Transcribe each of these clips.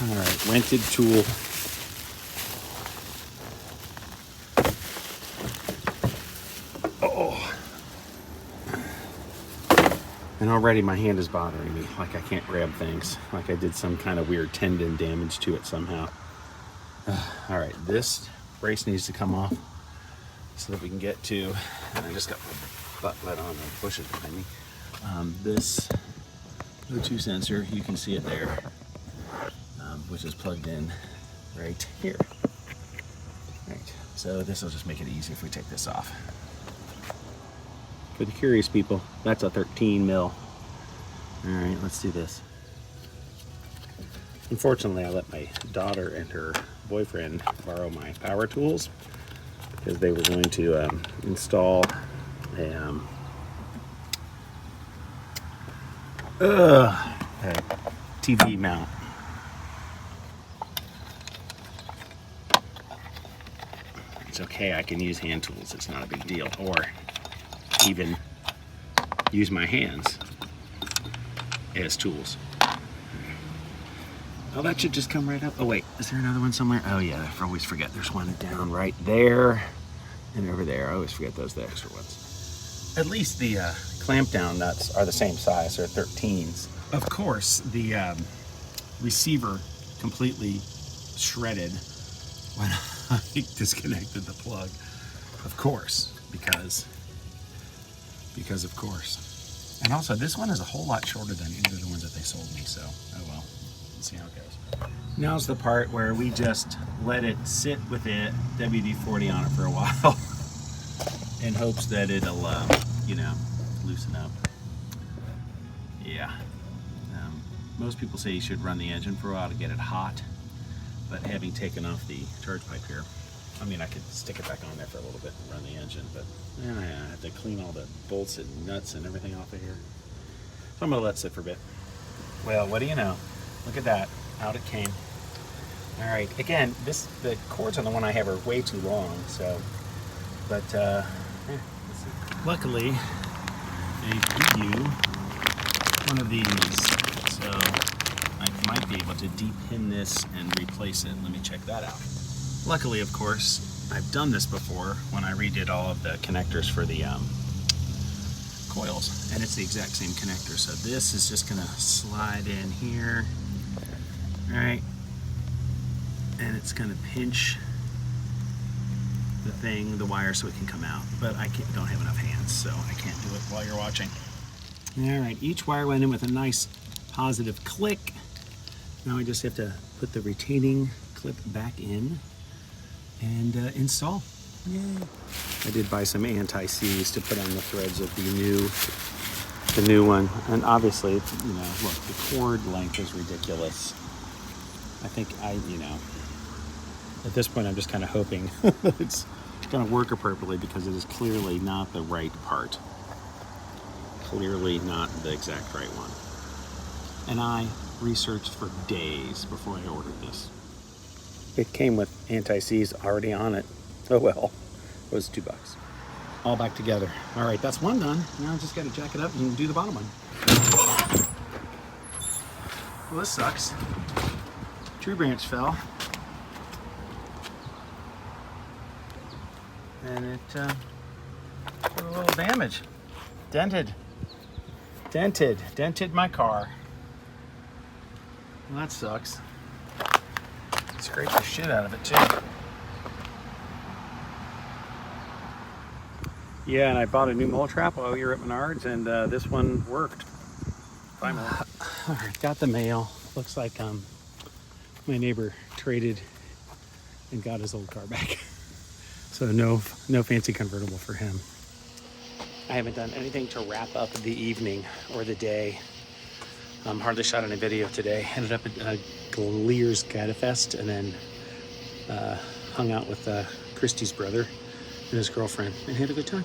All right, rented tool. Oh. And already my hand is bothering me, like I can't grab things, like I did some kind of weird tendon damage to it somehow. All right, this brace needs to come off so that we can get to, and I just got my butt wet on the bushes behind me. This O2 sensor, you can see it there, which is plugged in right here. Right, so this will just make it easy if we take this off. For the curious people, that's a 13 mil. All right, let's do this. Unfortunately, I let my daughter and her boyfriend borrow my power tools because they were going to install a TV mount. It's okay, I can use hand tools, it's not a big deal. Or even use my hands as tools. Oh, that should just come right up. Oh wait, is there another one somewhere? Oh yeah, I always forget. There's one down right there and over there. I always forget those are the extra ones. At least the clamp down nuts are the same size, they're 13s. Of course, the receiver completely shredded when I disconnected the plug. Of course, because of course. And also, this one is a whole lot shorter than any of the ones that they sold me, so oh well. Let's see how it goes. Now's the part where we just let it sit with it, WD-40 on it for a while, in hopes that it'll, you know, loosen up. Yeah. Most people say you should run the engine for a while to get it hot, but having taken off the charge pipe here, I mean, I could stick it back on there for a little bit and run the engine, but yeah, I have to clean all the bolts and nuts and everything off of here. So I'm gonna let it sit for a bit. Well, what do you know? Look at that, out it came. All right, again, the cords on the one I have are way too long, so, but let's see. Luckily, they give you one of these, so I might be able to de-pin this and replace it. Let me check that out. Luckily, of course, I've done this before when I redid all of the connectors for the coils, and it's the exact same connector. So this is just gonna slide in here, all right, and it's gonna pinch the wire so it can come out. But I don't have enough hands, so I can't do it while you're watching. All right, each wire went in with a nice positive click. Now I just have to put the retaining clip back in and install. Yay. I did buy some anti-seize to put on the threads of the new one, and obviously, you know, look, the cord length is ridiculous. I think you know, at this point I'm just kind of hoping it's going to work appropriately, because it is clearly not the right part. Clearly not the exact right one. And I researched for days before I ordered this. It came with anti-seize already on it. Oh well, it was $2. All back together. All right, that's one done. Now I just got to jack it up and do the bottom one. Well, this sucks. Tree branch fell. And it took a little damage. Dented my car. Well, that sucks. Scraped the shit out of it too. Yeah, and I bought a new mole trap while we were at Menards, and this one worked. Finally. All right, got the mail. Looks like my neighbor traded and got his old car back. So no fancy convertible for him. I haven't done anything to wrap up the evening or the day. Hardly shot any video today. Ended up at Lear's Gadafest, and then hung out with Christy's brother and his girlfriend, and had a good time.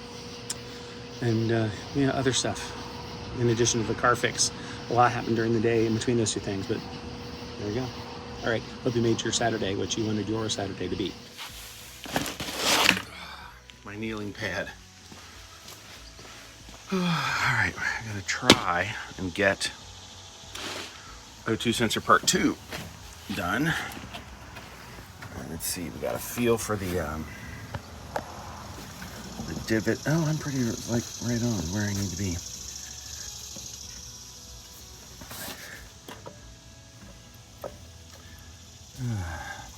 And yeah, other stuff in addition to the car fix. A lot happened during the day in between those two things, but there you go. All right, hope you made your Saturday what you wanted your Saturday to be. My kneeling pad. All right, I'm gonna try and get O2 sensor part 2 done. Let's see, we got a feel for the divot. Oh, I'm pretty like right on where I need to be.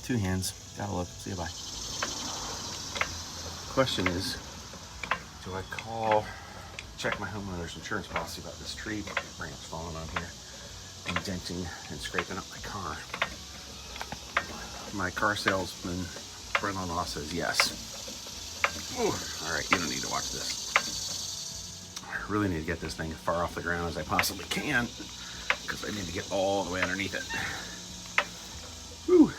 Two hands. Gotta look. See you. Bye. Question is, do I check my homeowner's insurance policy about this tree branch falling on here, indenting and scraping up my car? My car salesman brother-in-law says yes. Ooh, all right, you don't need to watch this. I really need to get this thing as far off the ground as I possibly can because I need to get all the way underneath it. Whew.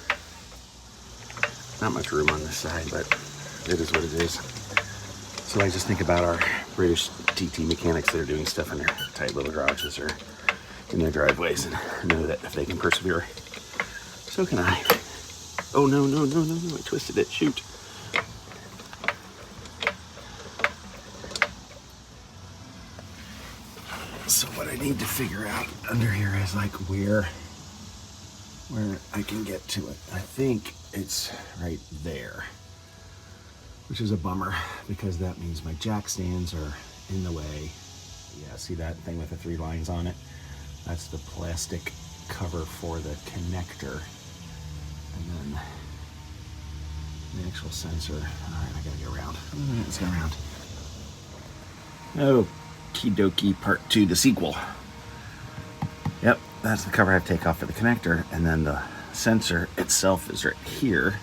Not much room on this side, but it is what it is. So I just think about our British TT mechanics that are doing stuff in their tight little garages or in their driveways and know that if they can persevere, so can I. Oh, no, I twisted it, shoot. So what I need to figure out under here is like where I can get to it. I think it's right there, which is a bummer because that means my jack stands are in the way. Yeah, see that thing with the 3 lines on it? That's the plastic cover for the connector. And then the actual sensor. All right, I gotta go around. Let's go around. Okie dokie, part 2, the sequel. Yep, that's the cover I have to take off for the connector, and then the sensor itself is right here,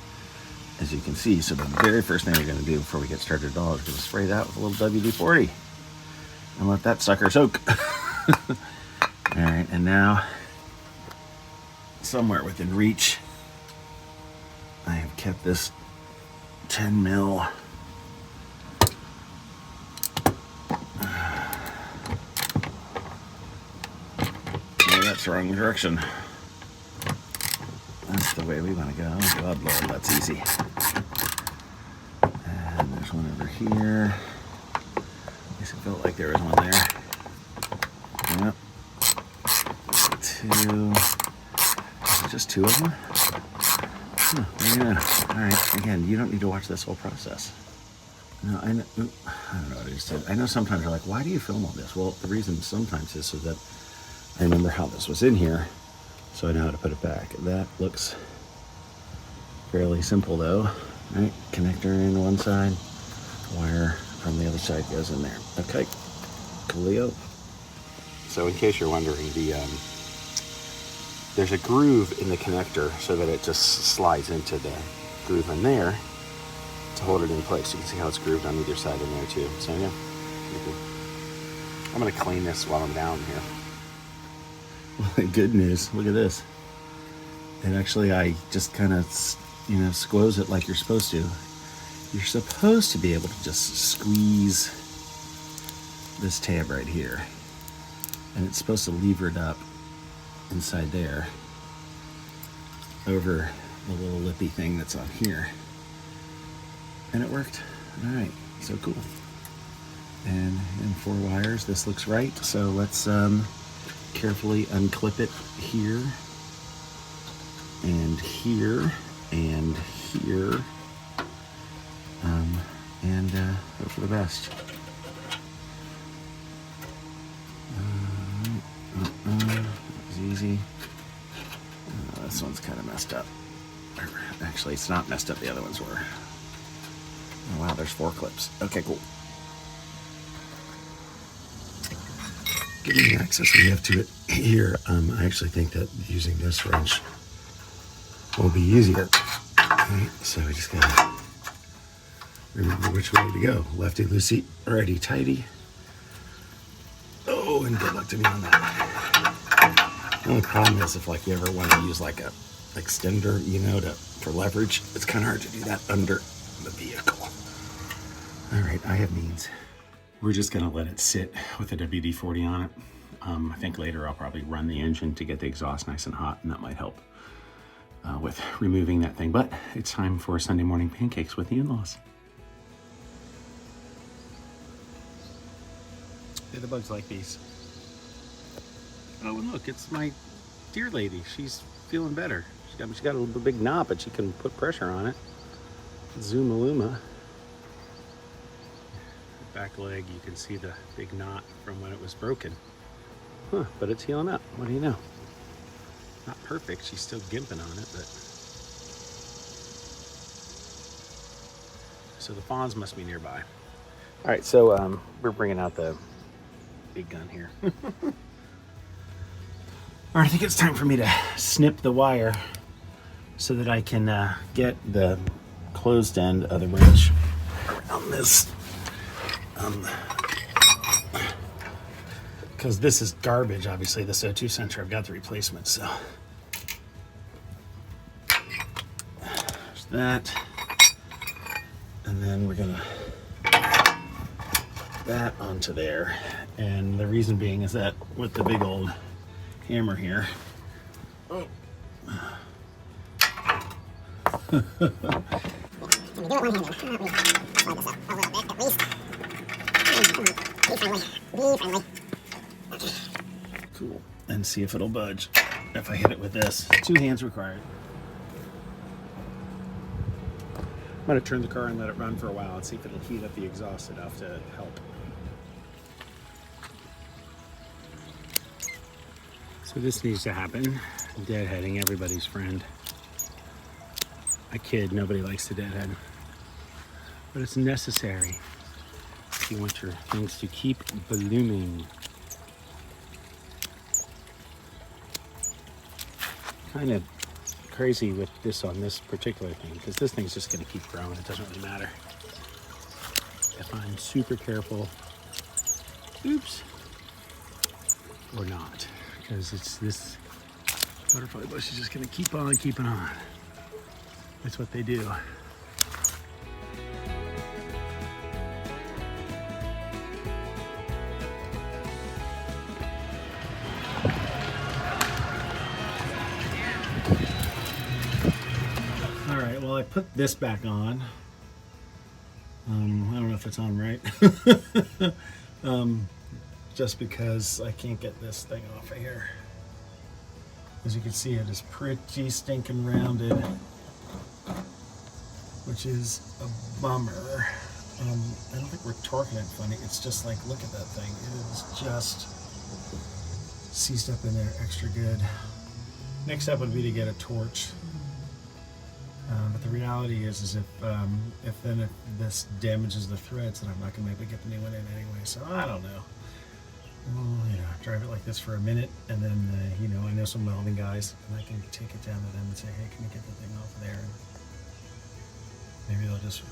as you can see. So the very first thing we're gonna do before we get started at all is gonna spray that with a little WD-40 and let that sucker soak. All right, and now somewhere within reach, I have kept this 10 mil that's the wrong direction. That's the way we want to go. God, Lord, that's easy. And there's one over here. At least it felt like there was one there. Yep. 2. Is it just 2 of them? Huh, yeah. All right. Again, you don't need to watch this whole process. No, I don't know what I just said. I know sometimes you're like, why do you film all this? Well, the reason sometimes is so that I remember how this was in here, so I know how to put it back. That looks fairly simple though, right? Connector in one side, wire from the other side goes in there. Okay, coolio. So in case you're wondering, there's a groove in the connector so that it just slides into the groove in there to hold it in place. You can see how it's grooved on either side in there too. So yeah, I'm gonna clean this while I'm down here. Well, good news, look at this. And actually I just kind of, squoze it like you're supposed to. You're supposed to be able to just squeeze this tab right here. And it's supposed to lever it up inside there over the little lippy thing that's on here. And it worked. All right, so cool. And in 4 wires, this looks right. So let's carefully unclip it here and here and here, and hope for the best. That was easy. This one's kind of messed up. Actually, it's not messed up. The other ones were. Oh wow, there's 4 clips. Okay, cool. Getting the access we have to it here, I actually think that using this wrench will be easier. Right, so we just gotta remember which way to go. Lefty loosey, righty tighty. Oh, and good luck to me on that. The only problem is if you ever want to use like a extender, for leverage, it's kind of hard to do that under the vehicle. All right, I have means. We're just gonna let it sit with a WD-40 on it. I think later I'll probably run the engine to get the exhaust nice and hot, and that might help with removing that thing. But it's time for Sunday morning pancakes with the in-laws. Yeah, the bugs like these. Oh, and look, it's my dear lady. She's feeling better. She's got a little big knot, but she can put pressure on it. Zoomaluma. Back leg, you can see the big knot from when it was broken. Huh, but it's healing up. What do you know? Not perfect. She's still gimping on it, but... So the fawns must be nearby. All right, so we're bringing out the big gun here. All right, I think it's time for me to snip the wire so that I can get the closed end of the wrench around this. Because this is garbage, obviously, this O2 sensor. I've got the replacement, so. There's that. And then we're gonna that onto there. And the reason being is that with the big old hammer here, oh. Cool. And see if it'll budge if I hit it with this. 2 hands required. I'm going to turn the car and let it run for a while and see if it'll heat up the exhaust enough to help. So this needs to happen. Deadheading, everybody's friend. I kid, nobody likes to deadhead. But it's necessary if you want your things to keep ballooning. Kind of crazy with this on this particular thing because this thing's just going to keep growing. It doesn't really matter if I'm super careful, oops, or not, because it's this butterfly bush is just going to keep on keeping on. That's what they do. Well, I put this back on. I don't know if it's on right. Just because I can't get this thing off of here. As you can see, it is pretty stinking rounded, which is a bummer. I don't think we're torquing it funny. It's just like, look at that thing. It is just seized up in there extra good. Next step would be to get a torch. But the reality is if this damages the threads, then I'm not going to be able to get the new one in anyway. So I don't know. Well, drive it like this for a minute, and then I know some welding guys, and I can take it down to them and say, hey, can you get the thing off of there? And maybe they'll just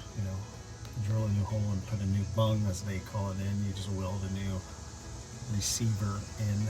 drill a new hole and put a new bung, as they call it, in. You just weld a new receiver in.